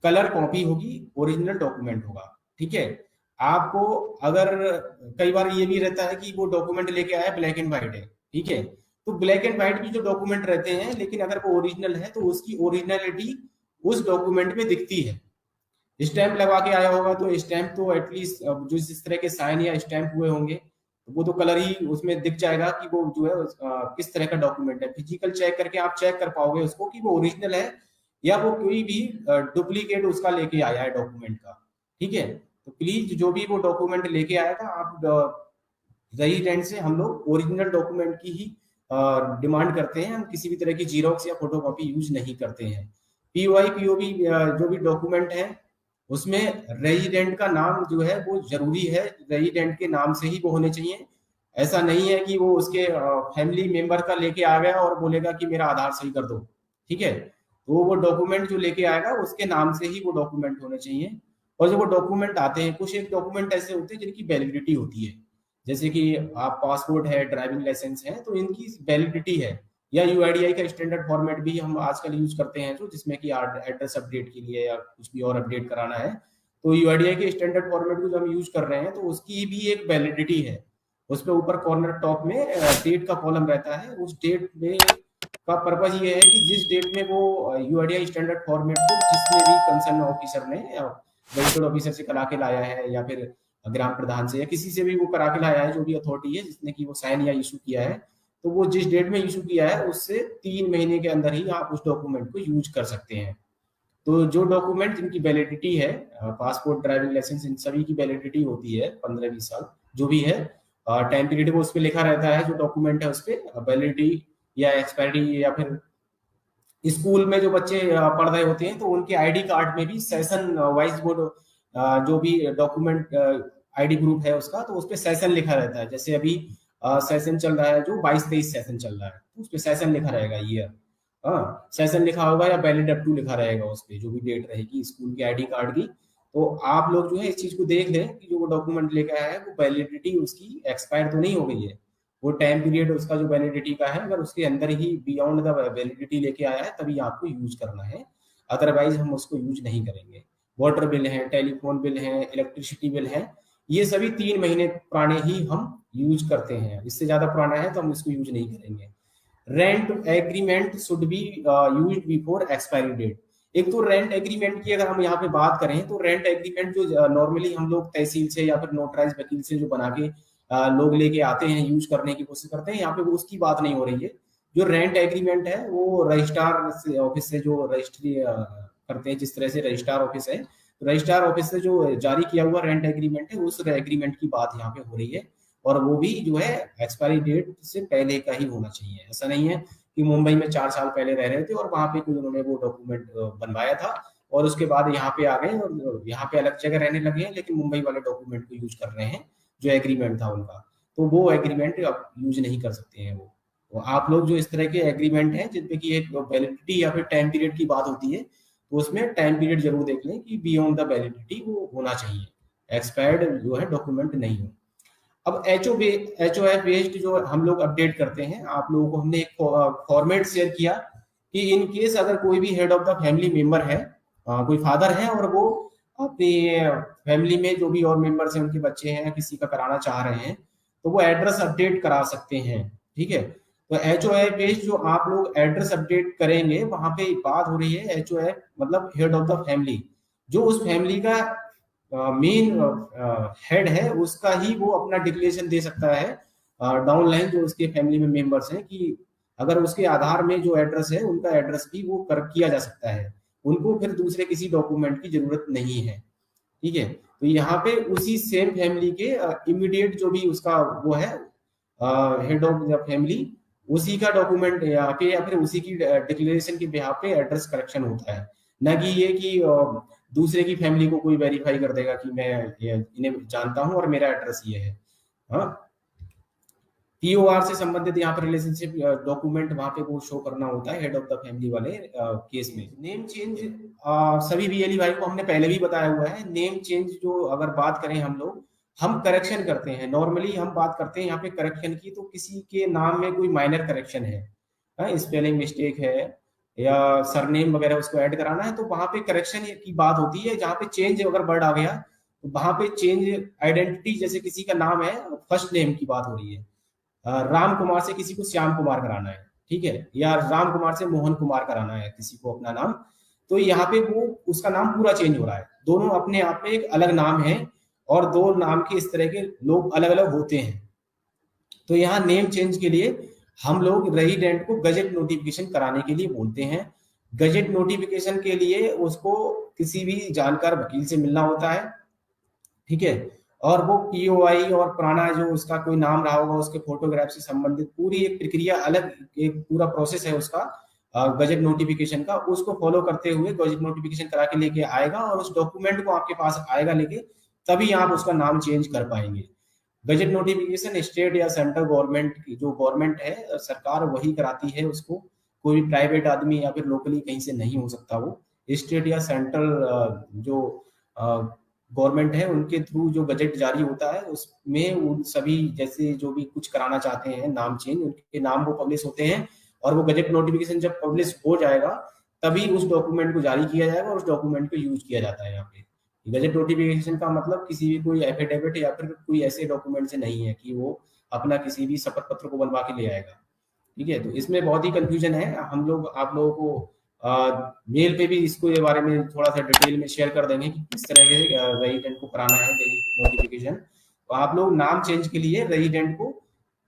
कलर कॉपी होगी, ओरिजिनल डॉक्यूमेंट होगा। ठीक है, आपको अगर कई बार ये भी रहता है कि वो डॉक्यूमेंट लेके आया ब्लैक एंड व्हाइट है, ठीक है, तो ब्लैक एंड व्हाइट की जो डॉक्यूमेंट रहते हैं लेकिन अगर वो ओरिजिनल है तो उसकी ओरिजिनलिटी उस डॉक्यूमेंट में दिखती है। स्टैंप लगा के आया होगा तो स्टैंप तो एटलीस्ट जो जिस तरह के साइन या स्टैंप हुए होंगे वो तो कलर ही उसमें दिख जाएगा कि वो जो है किस तरह का डॉक्यूमेंट है। फिजिकल चेक करके आप चेक कर पाओगे उसको कि वो ओरिजिनल है या वो कोई भी डुप्लीकेट उसका लेके आया है डॉक्यूमेंट का। ठीक है, तो प्लीज जो भी वो डॉक्यूमेंट लेके आएगा आप रेजिडेंट से हम लोग ओरिजिनल डॉक्यूमेंट की ही डिमांड करते हैं। हम किसी भी तरह की जीरोक्स या फोटोकॉपी यूज नहीं करते हैं। पीओआई पीओबी जो भी डॉक्यूमेंट है उसमें रेजिडेंट का नाम जो है वो जरूरी है, रेजिडेंट के नाम से ही वो होने चाहिए। ऐसा नहीं है कि वो उसके फैमिली मेंबर का लेके आ गया और बोलेगा कि मेरा आधार सही कर दो। ठीक है, तो वो डॉक्यूमेंट जो लेके आएगा उसके नाम से ही वो डॉक्यूमेंट होने चाहिए। और जब वो डॉक्यूमेंट आते हैं, कुछ एक डॉक्यूमेंट ऐसे होते हैं जिनकी वैलिडिटी होती है, जैसे कि आप पासपोर्ट है, ड्राइविंग लाइसेंस है, तो इनकी वैलिडिटी है। या यूआईडीआई का स्टैंडर्ड फॉर्मेट भी हम आजकल यूज करते हैं, जो जिसमें कि एड्रेस अपडेट के लिए या कुछ भी और अपडेट कराना है, तो यूआईडीआई के स्टैंडर्ड फॉर्मेट को जो हम यूज कर रहे हैं तो उसकी भी एक वैलिडिटी है। उस पर ऊपर कॉर्नर टॉप में डेट का कॉलम रहता है। उस डेट में का पर्पज ये है कि जिस डेट में वो यूआईडीआई स्टैंडर्ड फॉर्मेट को जिसने भी कंसर्न ऑफिसर ने रजिस्टर्ड ऑफिसर से करा के लाया है या फिर ग्राम प्रधान से या किसी से भी वो करा के लाया है, जो भी अथॉरिटी है जिसने कि वो साइन या इशू किया है, तो वो जिस डेट में इशू किया है उससे 3 महीने के अंदर ही आप उस डॉक्यूमेंट को यूज कर सकते हैं। तो जो डॉक्यूमेंट जिनकी वैलिडिटी है, पासपोर्ट, ड्राइविंग लाइसेंस, इन सभी की वैलिडिटी होती है 15-20 साल जो भी है। टाइम पीरियड वो उस पर लिखा रहता है, जो डॉक्यूमेंट है उस पर वैलिडिटी या एक्सपायरी। या फिर स्कूल में जो बच्चे पढ़ रहे होते हैं तो उनके आईडी कार्ड में भी सेशन वाइज वो जो भी डॉक्यूमेंट आईडी ग्रुप है उसका, तो उस पर सेशन लिखा रहता है। जैसे अभी सेशन चल रहा है जो 22-23 सेशन चल रहा है, तो उस पर सेशन लिखा रहेगा ईयर, हाँ सेशन लिखा होगा या वैलिड अप टू लिखा रहेगा उस पर, जो भी डेट रहेगी स्कूल के आईडी कार्ड की। तो आप लोग जो है इस चीज को देख लें कि जो वो डॉक्यूमेंट लेकर आया है वो वैलिडिटी उसकी एक्सपायर तो नहीं हो गई है। वो टाइम पीरियड उसका जो वैलिडिटी का है, अगर उसके अंदर ही बियॉन्ड द वैलिडिटी लेके आया है तभी आपको यूज करना है, अदरवाइज हम उसको यूज नहीं करेंगे। वाटर बिल है, टेलीफोन बिल है, इलेक्ट्रिसिटी बिल है, ये सभी 3 महीने पुराने ही हम यूज करते हैं। इससे ज्यादा पुराना है तो हम इसको यूज नहीं करेंगे। Rent agreement should be used before expiry date. एक तो रेंट एग्रीमेंट की अगर हम यहाँ पे बात करें तो रेंट एग्रीमेंट जो नॉर्मली हम लोग तहसील से या फिर नोटराइज वकील से जो बना के लोग लेके आते हैं, यूज करने की कोशिश करते हैं, यहाँ पे वो उसकी बात नहीं हो रही है। जो रेंट एग्रीमेंट है वो रजिस्ट्रार ऑफिस से जो रजिस्ट्री करते हैं, जिस तरह से रजिस्ट्रार ऑफिस है, रजिस्ट्रार ऑफिस से जो जारी किया हुआ रेंट एग्रीमेंट है उस एग्रीमेंट की बात यहाँ पे हो रही है। और वो भी जो है एक्सपायरी डेट से पहले का ही होना चाहिए। ऐसा नहीं है कि मुंबई में 4 साल पहले रह रहे थे और वहां पे कोई उन्होंने वो डॉक्यूमेंट बनवाया था और उसके बाद यहाँ पे आ गए और यहाँ पे अलग जगह रहने लगे हैं, लेकिन मुंबई वाले डॉक्यूमेंट को यूज कर रहे हैं जो एग्रीमेंट था उनका, तो वो एग्रीमेंट आप यूज नहीं कर सकते हैं। वो तो आप लोग जो इस तरह के एग्रीमेंट हैं जिनमें कि एक वैलिडिटी या फिर टाइम पीरियड की बात होती है, तो उसमें टाइम पीरियड जरूर देख लें कि बियॉन्ड द वैलिडिटी वो होना चाहिए, एक्सपायर्ड जो है डॉक्यूमेंट नहीं हो। अब एचओएफ बेस्ड जो हम लोग अपडेट करते हैं, आप लोगों को हमने एक फॉर्मेट शेयर किया कि इन केस अगर कोई भी head of the family member है, कोई फादर है और वो अपनी फैमिली में जो भी और मेंबर्स हैं, उनके बच्चे हैं, किसी का कराना चाह रहे हैं, तो वो एड्रेस अपडेट करा सकते हैं। ठीक है, तो एचओएफ बेस्ड जो आप लोग एड्रेस अपडेट करेंगे, वहां पे बात हो रही है एचओएफ मतलब हेड ऑफ द फैमिली, जो उस फैमिली का मेन हेड है, उसका ही वो अपना डिक्लेरेशन दे सकता है डाउन लाइन जो उसके फैमिली में मेंबर्स हैं, कि अगर उसके आधार में जो एड्रेस है उनका एड्रेस भी वो कर किया जा सकता है, उनको फिर दूसरे किसी डॉक्यूमेंट की जरूरत नहीं है। ठीक है, तो यहाँ पे उसी सेम फैमिली के इमीडिएट जो भी उसका वो है हेड ऑफ द फैमिली, उसी का डॉक्यूमेंट या फिर उसी की डिक्लेरेशन के बिहाफ पे एड्रेस करेक्शन होता है। न कि ये कि दूसरे की फैमिली को कोई वेरीफाई कर देगा कि मैं इन्हें जानता हूं और मेरा एड्रेस ये है। हाँ, पीओआर से संबंधित यहाँ पर रिलेशनशिप डॉक्यूमेंट वहां पे वो शो करना होता है हेड ऑफ द फैमिली वाले केस में। नेम चेंज सभी बीएलई भाई को हमने पहले भी बताया हुआ है। नेम चेंज जो अगर बात करें हम करेक्शन करते हैं, नॉर्मली हम बात करते हैं यहाँ पे करेक्शन की, तो किसी के नाम में कोई माइनर करेक्शन है, स्पेलिंग मिस्टेक है या सरनेम वगैरह उसको ऐड कराना है, तो वहां पे करेक्शन की बात होती है। जहाँ पे चेंज अगर वर्ड आ गया तो वहां पे चेंज आइडेंटिटी, जैसे किसी का नाम है, फर्स्ट नेम की बात हो रही है, राम कुमार से किसी को श्याम कुमार कराना है, ठीक है, या राम कुमार से मोहन कुमार कराना है किसी को अपना नाम, तो यहाँ पे वो उसका नाम पूरा चेंज हो रहा है। दोनों अपने आप में एक अलग नाम है और दो नाम के इस तरह के लोग अलग अलग होते हैं। तो यहाँ नेम चेंज के लिए हम लोग रेजिडेंट को गजेट नोटिफिकेशन कराने के लिए बोलते हैं। गजेट नोटिफिकेशन के लिए उसको किसी भी जानकार वकील से मिलना होता है, ठीक है, और वो पीओआई और पुराना जो उसका कोई नाम रहा होगा उसके फोटोग्राफ से संबंधित पूरी एक प्रक्रिया, अलग एक पूरा प्रोसेस है उसका गजेट नोटिफिकेशन का, उसको फॉलो करते हुए गजेट नोटिफिकेशन करा के लेके आएगा और उस डॉक्यूमेंट को आपके पास आएगा लेके, तभी आप उसका नाम चेंज कर पाएंगे। गजेट नोटिफिकेशन स्टेट या सेंट्रल गवर्नमेंट की जो गवर्नमेंट है, सरकार वही कराती है उसको, कोई प्राइवेट आदमी या फिर लोकली कहीं से नहीं हो सकता। वो स्टेट या सेंट्रल जो गवर्नमेंट है उनके थ्रू जो बजट जारी होता है उसमें उन सभी जैसे जो भी कुछ कराना चाहते हैं नाम चेंज, उनके नाम वो पब्लिश होते हैं और वो गजट नोटिफिकेशन जब पब्लिश हो जाएगा तभी उस डॉक्यूमेंट को जारी किया जाएगा और उस डॉक्यूमेंट को यूज किया जाता है। यहाँ पे गजट नोटिफिकेशन का मतलब किसी भी कोई एफिडेविट या फिर कोई ऐसे डॉक्यूमेंट से नहीं है कि वो अपना किसी भी शपथ पत्र को बनवा के ले आएगा, ठीक है। तो इसमें बहुत ही कंफ्यूजन है, हम लोग आप लोगों को मेल पे भी इसको ये बारे में थोड़ा सा डिटेल में शेयर कर देंगे कि किस तरह के रेजिडेंट को कराना है गजट नोटिफिकेशन। तो आप लोग नाम चेंज के लिए रेजिडेंट को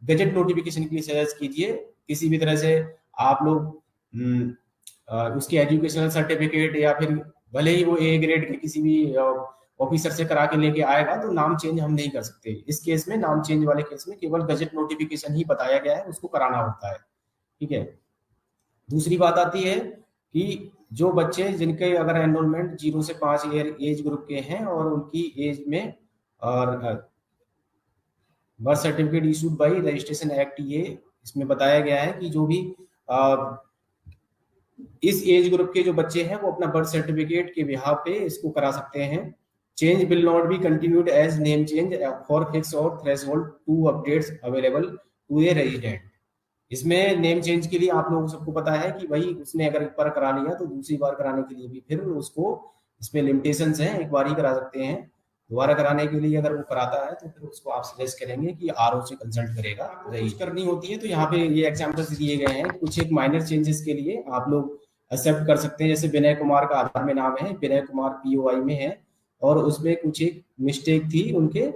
गजट नोटिफिकेशन के लिए सजेस्ट कीजिए। किसी भी तरह से आप लोग उसकी एजुकेशनल सर्टिफिकेट या फिर भले ही वो ए ग्रेड के किसी भी ऑफिसर से करा के लेके आएगा तो नाम चेंज हम नहीं कर सकते। इस केस में, नाम चेंज वाले केस में केवल गजट नोटिफिकेशन ही बताया गया है, उसको कराना होता है, ठीक है। दूसरी बात आती है कि जो बच्चे जिनके अगर एनरोलमेंट 0 से 5 ईयर एज ग्रुप के हैं और उनकी एज में और birth certificate issued by registration act, ये इसमें बताया गया है कि जो भी इस एज ग्रुप के जो बच्चे हैं वो अपना बर्थ सर्टिफिकेट के बिहाफ पे इसको करा सकते हैं। Change will not be continued as name change for fix और threshold to updates available to a resident. इसमें नेम चेंज के लिए आप लोगों को सबको पता है कि भाई उसने अगर एक बार करा लिया तो दूसरी बार कराने के लिए भी फिर उसको इसमें लिमिटेशंस हैं, एक बार ही करा सकते हैं। दोबारा कराने के लिए अगर वो कराता है तो फिर उसको आप सजेस्ट करेंगे कि आरओ से कंसल्ट करेगा। कुछ करनी होती है तो यहाँ पे ये एग्जाम्पल्स दिए गए हैं, कुछ एक माइनर चेंजेस के लिए आप लोग एक्सेप्ट कर सकते हैं। जैसे विनय कुमार का आधार में नाम है, विनय कुमार पीओआई में है और उसमें कुछ एक मिस्टेक थी उनके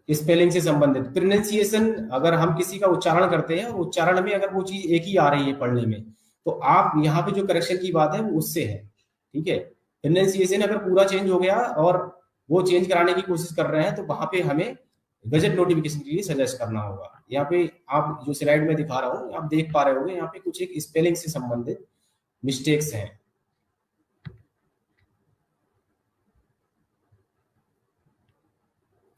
स्पेलिंग से संबंधित। प्रोनाउंसिएशन अगर हम किसी का उच्चारण करते हैं और उच्चारण में अगर वो चीज एक ही आ रही है पढ़ने में, तो आप यहाँ पे जो करेक्शन की बात है वो उससे है, ठीक है। प्रोनाउंसिएशन अगर पूरा चेंज हो गया और वो चेंज कराने की कोशिश कर रहे हैं तो वहां पे हमें गजट नोटिफिकेशन के लिए सजेस्ट करना होगा। यहाँ पे आप जो स्लाइड में दिखा रहा हूँ आप देख पा रहे होंगे, यहाँ पे कुछ एक स्पेलिंग से संबंधित मिस्टेक्स हैं।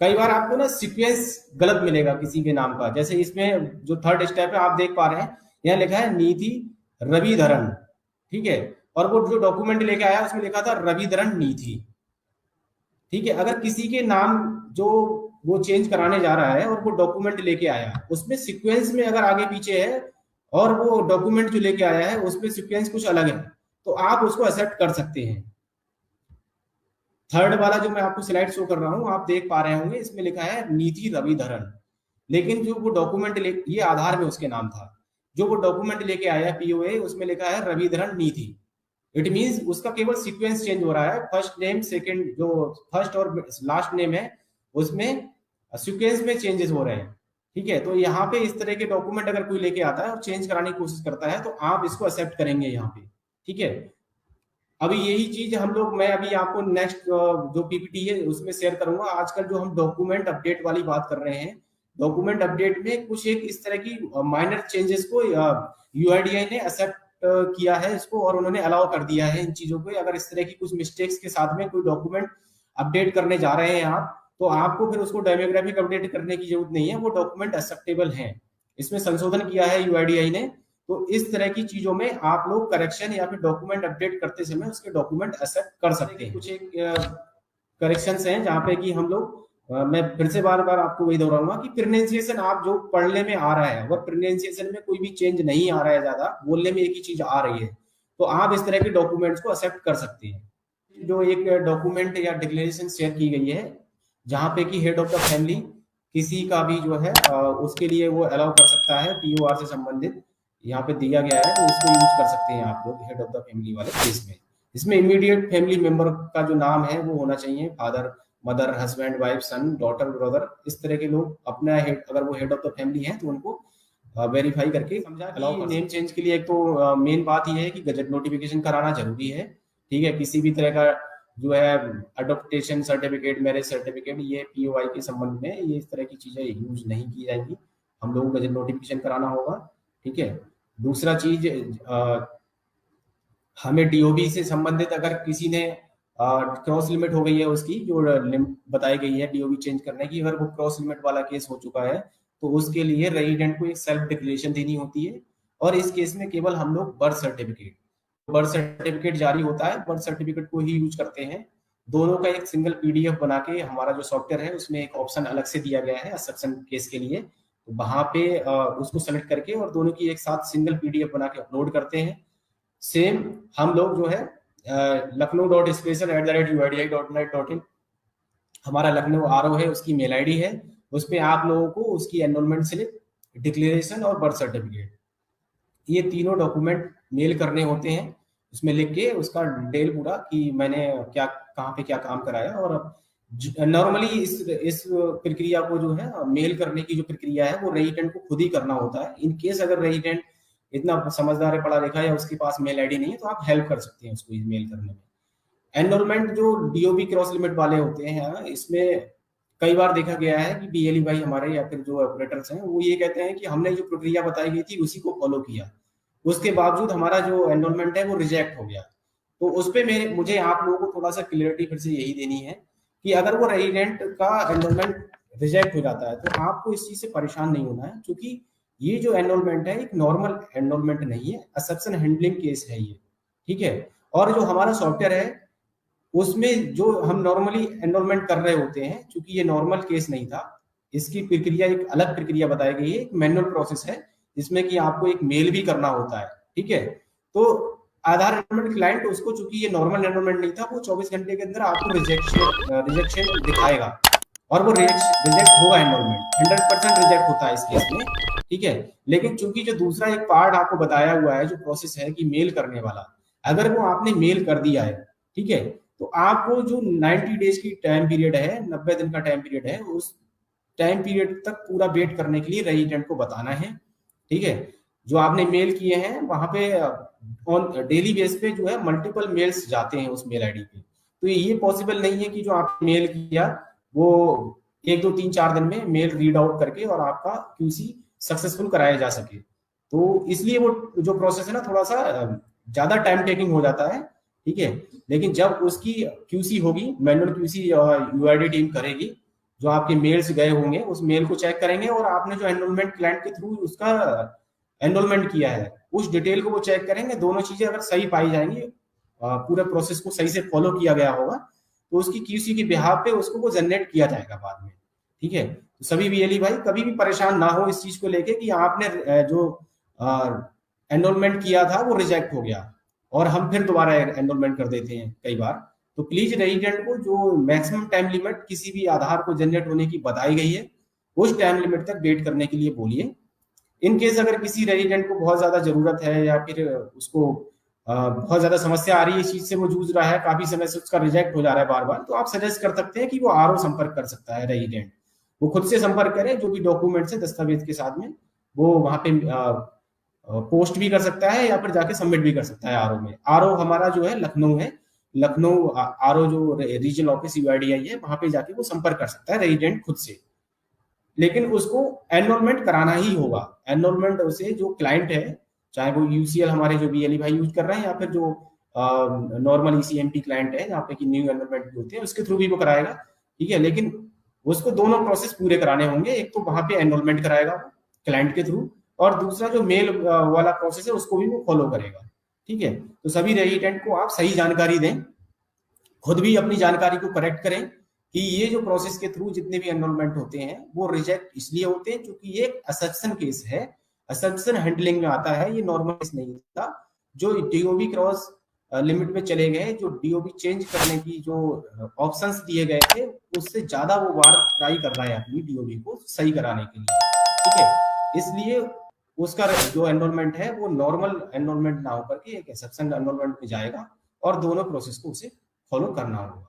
कई बार आपको ना सीक्वेंस गलत मिलेगा किसी के नाम का, जैसे इसमें जो थर्ड स्टेप है आप देख पा रहे हैं, यहाँ लिखा है निधि रविधरन, ठीक है, और वो जो डॉक्यूमेंट लेके आया उसमें लिखा था रविधरन निधि, ठीक है। अगर किसी के नाम जो वो चेंज कराने जा रहा है और वो डॉक्यूमेंट लेके आया उसमें सीक्वेंस में अगर आगे पीछे है और वो डॉक्यूमेंट जो लेके आया है उसमें सीक्वेंस कुछ अलग है तो आप उसको एक्सेप्ट कर सकते हैं। थर्ड वाला जो मैं आपको स्लाइड शो कर रहा हूं आप देख पा रहे होंगे, इसमें लिखा है नीति रविधरन, लेकिन जो वो डॉक्यूमेंट ये आधार में उसके नाम था, जो वो डॉक्यूमेंट लेके आया पीओए उसमें लिखा है रविधरन नीति। इट मींस उसका केवल सीक्वेंस चेंज हो रहा है, फर्स्ट नेम सेकंड जो फर्स्ट और लास्ट नेम है उसमें सीक्वेंस में चेंजेस हो रहे हैं, ठीक है। तो यहाँ पे इस तरह के डॉक्यूमेंट अगर कोई लेके आता है और चेंज कराने की कोशिश करता है तो आप इसको एक्सेप्ट करेंगे यहाँ पे, ठीक है। अभी यही चीज हम लोग, मैं अभी आपको नेक्स्ट जो पीपीटी है उसमें शेयर करूंगा। आजकल जो हम डॉक्यूमेंट अपडेट वाली बात कर रहे हैं, डॉक्यूमेंट अपडेट में कुछ एक इस तरह की माइनर चेंजेस को यूआईडीआई ने एक्सेप्ट किया है इसको और उन्होंने अलाउ कर दिया है इन चीजों को। अगर इस तरह की कुछ मिस्टेक्स के साथ में कोई डॉक्यूमेंट अपडेट करने जा रहे हैं आप, तो आपको फिर उसको डेमोग्राफिक अपडेट करने की जरूरत नहीं है, वो डॉक्यूमेंट एक्सेप्टेबल है। इसमें संशोधन किया है यूआईडीआई ने, तो इस तरह की चीजों में आप लोग करेक्शन या फिर डॉक्यूमेंट अपडेट करते समय उसके डॉक्यूमेंट एक्सेप्ट कर सकते हैं। कुछ एक करेक्शंस हैं जहां पे कि हम लोग मैं फिर से बार बार आपको वही दोहराऊंगा कि प्रोनाउंसिएशन आप जो पढ़ने में आ रहा है अगर प्रोनाउंसिएशन में कोई भी चेंज नहीं आ रहा है, ज्यादा बोलने में एक ही चीज आ रही है, तो आप इस तरह के डॉक्यूमेंट्स को एक्सेप्ट कर सकते हैं। जो एक डॉक्यूमेंट या डिक्लेरेशन शेयर की गई है जहां पे कि हेड ऑफ द फैमिली किसी का भी जो है उसके लिए वो अलाउ कर सकता है पीओआर से संबंधित, यहाँ पे दिया गया है, तो इसको यूज कर सकते हैं आप लोग हेड ऑफ द फैमिली वाले केस में। इसमें इमीडिएट फैमिली मेंबर का जो नाम है वो होना चाहिए फादर, मदर, हस्बैंड, वाइफ, सन, डॉटर, ब्रदर, इस तरह के लोग अपना हेड, अगर वो हेड ऑफ द फैमिली है तो उनको वेरीफाई करके समझा कि नेम चेंज के लिए एक तो मेन बात ये है कि गजट नोटिफिकेशन कराना जरूरी है। ठीक है, किसी भी तरह का जो है अडॉप्टेशन सर्टिफिकेट, मैरिज सर्टिफिकेट, ये पीओआई के संबंध में ये इस तरह की चीजें यूज नहीं की जाएंगी, हम लोगों को गजट नोटिफिकेशन कराना होगा। ठीक है, दूसरा चीज, हमें डीओबी से संबंधित अगर किसी ने क्रॉस लिमिट हो गई है, उसकी जो लिमिट बताई गई है डीओबी चेंज करने की, अगर वो क्रॉस लिमिट वाला केस हो चुका है तो उसके लिए रेजिडेंट को एक सेल्फ डिक्लेरेशन देनी होती है। और इस केस में केवल हम लोग बर्थ सर्टिफिकेट जारी होता है, बर्थ सर्टिफिकेट को ही यूज करते हैं। दोनों का एक सिंगल पीडीएफ बना के हमारा जो सॉफ्टवेयर है उसमें एक ऑप्शन अलग से दिया गया है एक्सेप्शन केस के लिए, तो वहां पे उसको सेलेक्ट करके और दोनों की एक साथ सिंगल पीडीएफ बना के अपलोड करते हैं। सेम हम लोग जो है lakhnau.special@uidi.net.in हमारा लखनऊ आरओ है, उसकी मेल आईडी है, उसपे आप लोगों को उसकी एनरोलमेंट स्लिप, डिक्लेरेशन और बर्थ सर्टिफिकेट, ये तीनों डॉक्यूमेंट मेल करने होते हैं। उसमें लिख के उसका डिटेल पूरा कि मैंने क्या, कहाँ पे क्या काम कराया। और नॉर्मली इस प्रक्रिया को जो है मेल करने की जो प्रक्रिया है वो रेजिडेंट को खुद ही करना होता है। इन केस अगर रेजिडेंट इतना समझदार है, पढ़ा लिखा है, या उसके पास मेल आईडी नहीं है, तो आप हेल्प कर सकते हैं उसको मेल करने में। एनरोलमेंट जो डीओबी क्रॉस लिमिट वाले होते हैं, इसमें कई बार देखा गया है कि बीएलई भाई हमारे या फिर जो ऑपरेटर्स हैं वो ये कहते हैं कि हमने जो प्रक्रिया बताई गई थी उसी को फॉलो किया, उसके बावजूद हमारा जो एनरोलमेंट है वो रिजेक्ट हो गया। तो उस पर मुझे आप लोगों को थोड़ा सा क्लियरिटी फिर से यही देनी है कि अगर वो रेजिडेंट का एनरोलमेंट रिजेक्ट हो जाता है तो आपको इस चीज से परेशान नहीं होना है, क्योंकि ये जो एनरोलमेंट है एक नॉर्मल एनरोलमेंट नहीं है, एक्सेप्शन हैंडलिंग केस है ये। ठीक है, और जो हमारा सॉफ्टवेयर है उसमें जो हम नॉर्मली एनरोलमेंट कर रहे होते हैं, क्योंकि ये नॉर्मल केस नहीं था, इसकी प्रक्रिया एक अलग प्रक्रिया बताई गई है, एक मैनुअल प्रोसेस है जिसमें कि आपको एक मेल भी करना होता है। ठीक है, तो आधार एनरोलमेंट क्लाइंट उसको, चूंकि ये नॉर्मल एनरोलमेंट नहीं था, वो 24 घंटे के अंदर आपको रिजेक्शन दिखाएगा और वो रिजेक्ट होगा, एनरोलमेंट 100% रिजेक्ट होता है इस केस में। ठीक है, लेकिन चूंकि जो दूसरा एक पार्ट आपको बताया हुआ है जो प्रोसेस है कि मेल करने वाला, अगर वो आपने मेल कर दिया है, ठीक है, तो आपको जो 90 डेज की टाइम पीरियड है, 90 दिन का टाइम पीरियड है, उस टाइम पीरियड तक पूरा वेट करने के लिए रेजिडेंट को बताना है। ठीक है, जो आपने मेल किए हैं वहां पे ऑन डेली बेस पे जो है मल्टीपल मेल्स जाते हैं उस मेल आईडी पे, तो ये पॉसिबल नहीं है कि जो आपने मेल किया वो 1 2 3 4 दिन में मेल रीड आउट करके और आपका क्यूसी सक्सेसफुल कराया जा सके। तो इसलिए वो जो प्रोसेस है ना थोड़ा सा ज्यादा टाइम टेकिंग हो जाता है। ठीक है, लेकिन जब उसकी क्यूसी होगी, मैनुअल क्यूसी यूआईडी टीम करेगी, जो आपके मेल्स गए होंगे उस मेल को चेक करेंगे और आपने जो एनरोलमेंट क्लाइंट के थ्रू उसका एनरोलमेंट किया है उस डिटेल को वो चेक करेंगे। दोनों चीजें अगर सही पाई जाएंगी, पूरे प्रोसेस को सही से फॉलो किया गया होगा, तो उसकी क्यूसी के बिहाफ पे उसको वो जनरेट किया जाएगा बाद में। ठीक है, तो सभी बीएलई भाई कभी भी परेशान ना हो इस चीज को लेके कि आपने जो एनरोलमेंट किया था वो रिजेक्ट हो गया और हम फिर दोबारा एनरोलमेंट कर देते हैं कई बार। तो प्लीज रेजिडेंट को जो मैक्सिमम टाइम लिमिट किसी भी आधार को जनरेट होने की बताई गई है उस टाइम लिमिट तक वेट करने के लिए बोलिए। इन केस अगर किसी रेजिडेंट को बहुत ज्यादा जरूरत है या फिर उसको बहुत ज्यादा समस्या आ रही है, इस चीज से वो जूझ रहा है, काफी समय से उसका रिजेक्ट हो जा रहा है बार बार, तो आप सजेस्ट कर सकते हैं कि वो आरओ संपर्क कर सकता है रेजिडेंट, वो खुद से संपर्क करे, जो भी डॉक्यूमेंट्स है दस्तावेज के साथ में वो वहां पे पोस्ट भी कर सकता है या फिर जाके सबमिट भी कर सकता है आरओ में। आरओ हमारा जो है लखनऊ है, लखनऊ आरओ जो रीजनल ऑफिस यूआईडीआई है वहां पे जाके वो संपर्क कर सकता है रेजिडेंट खुद से, लेकिन उसको एनरोलमेंट कराना ही होगा। एनरोलमेंट उसे जो क्लाइंट है, चाहे वो यूसीएल हमारे जो बीएलई भाई यूज कर रहे हैं या फिर जो नॉर्मल ईसीएमपी क्लाइंट है जहाँ पे कि न्यू एनरोलमेंट भी होते हैं, उसके थ्रू भी वो कराएगा। ठीक है, लेकिन उसको दोनों प्रोसेस पूरे कराने होंगे, एक तो वहां पे एनरोलमेंट कराएगा क्लाइंट के थ्रू, और दूसरा जो मेल वाला प्रोसेस है उसको भी वो फॉलो करेगा। ठीक है, तो सभी रेजिडेंट को आप सही जानकारी दें, खुद भी अपनी जानकारी को करेक्ट करें कि ये जो प्रोसेस के थ्रू जितने भी एनरोलमेंट होते हैं वो रिजेक्ट इसलिए होते हैं क्योंकि ये एक एक्सेप्शन केस है, एक्सेप्शन हैंडलिंग में आता है, ये नॉर्मल केस नहीं था। जो डीओबी क्रॉस लिमिट में चले गए, जो डीओबी चेंज करने की जो ऑप्शंस दिए गए थे उससे ज्यादा वो बार ट्राई कर रहा है अपनी डीओबी को सही कराने के लिए। ठीक है, इसलिए उसका जो एनरोलमेंट है वो नॉर्मल एनरोलमेंट ना होकर के एक एक्सेप्शन एनरोलमेंट में जाएगा और दोनों प्रोसेस को उसे फॉलो करना होगा।